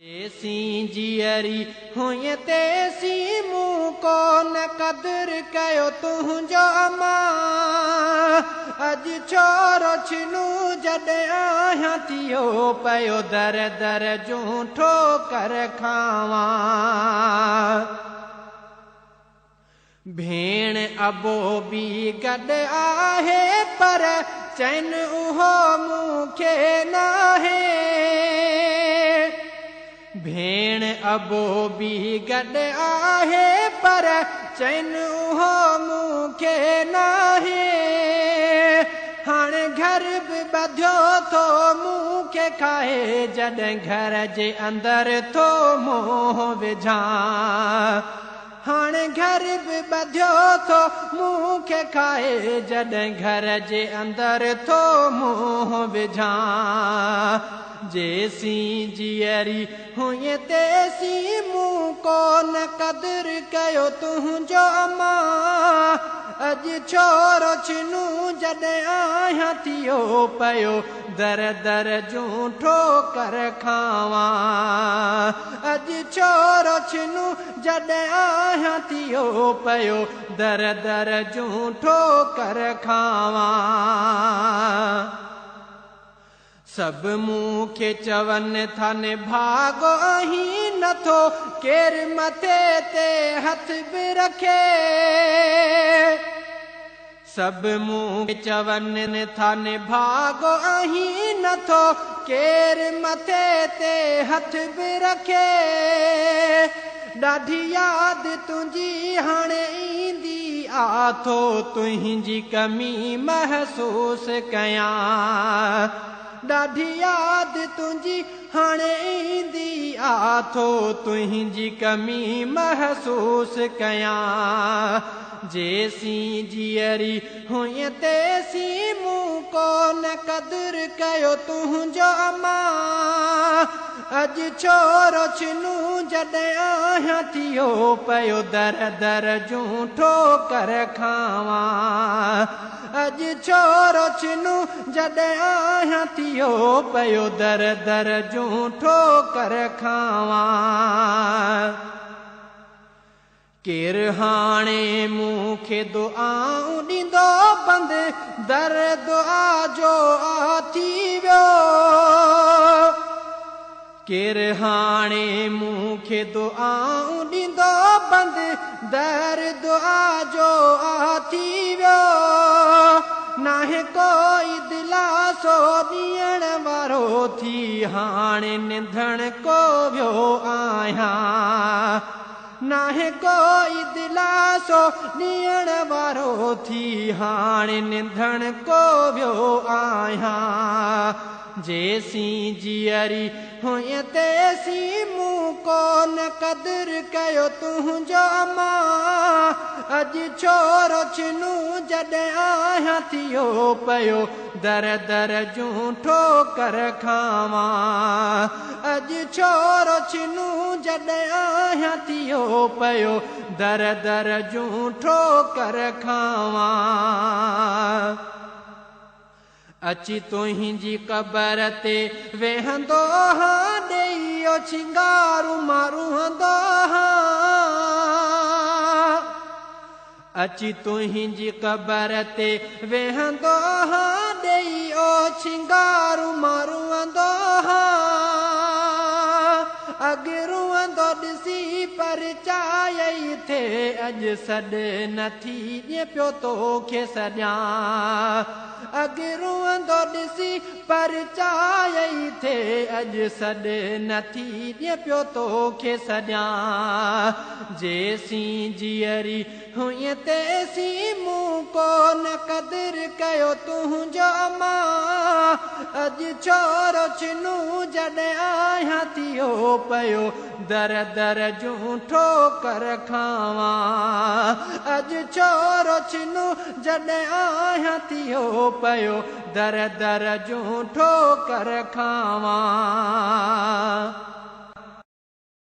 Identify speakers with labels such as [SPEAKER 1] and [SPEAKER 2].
[SPEAKER 1] तेसी जियरी हुई तेसी मूं को न कदर कयो तुझो अमां अज छोरो छिनू जॾहिं आहियां थियो पयो दर दर जूं ठोकर खावां। भेण अबो बि गॾु आहे पर चैन उहो मूंखे नाहे। भेण अबो बि गॾु आहे पर चैन उहो मूंखे नाहे। हाणे घर बि ॿधियो थो मूंखे खाए जॾहिं घर जे अंदरि थो मोह विझां। हाणे घर बि ॿधियो थो मूंखे खाए जॾहिं घर जे अंदरि थो मोह विझां। जेसी जियरी हुई तेसी मूं को न कदर कयो तुझो अमां अज छोरो छिनू जॾहिं आहियां थियो पयो दर दर जूं ठोकर खावां। अज छोरो छिनू जॾहिं आहियां थियो पयो दर दर जूं ठोकर खावां। सभु मूंखे चवनि था निभागो ही नथो केरु मथे ते हथ बि रखे। सभु मूंखे चवनि था निभागो ही नथो केरु मथे ते हथ बि रखे। ॾाढी यादि तुंहिंजी हाणे ईंदी आ थो तुंहिंजी कमी महसूस कयां। ॾाढी यादि तुंहिंजी हाणे ईंदी आ थो तुंहिंजी कमी महसूस कयां। जेसी जियरी हुई तेसी मूं को न कदर कयो तुझो अमां अज छोरो छिनू जॾहिं आहियां थियो पयो दर दर जूं ठोकर खावां। अज छोरो छिनू जॾहिं आहियां थियो पयो दर दर जूं ठोकर खावां। केरु हाणे मूंखे दुआऊं ॾींदो बंदि दर दुआ जो आ थी वियो। केरु हाणे मूंखे दुआऊं ॾींदो बंदि दर दुआ जो आ थी वियो। नाहे कोई दिलासो ॾियण वारो थी हाणे निंधण को वियो आहियां। नाहे कोई दिलासो ॾियण वारो थी हाणे निंधण को वियो आहियां। जेसी जियरी हुई तेसी मूं को न कदर कयो तुझो अमां अज छोरो छिनू जॾहिं आहियां थियो पयो दर दर जूं ठोकर खावां। अज छोरो छिनू जॾहिं आहियां थियो पयो दर दर जूं ठोकर खावां। अची तुंहिंजी कबर ते वेहंदो हां ॾेई छिंगारू मारूंदो हां। अची तुंहिंजी कबर ते वेहंदो हां ॾेई छिंगारू मारूंदो हां। अॻु रुअंदो ॾिसी पर चायई थे अॼु सॾ नथी ॾिए पियो तोखे सॾियां। अॻु रुअंदो ॾिसी पर चायई थे अॼु सॾ नथी ॾिए पियो तोखे सॾियां। जेसी जियरी हुई तेसी मूं को न कदर कयो तुझो अमां अज छोरो छिनू जॾहिं आहियां थियो पयो दर दर जूं ठोकर खावां। अज छोरो छिनू जॾहिं आहियां थियो पयो दर दर जूं ठोकर खावां।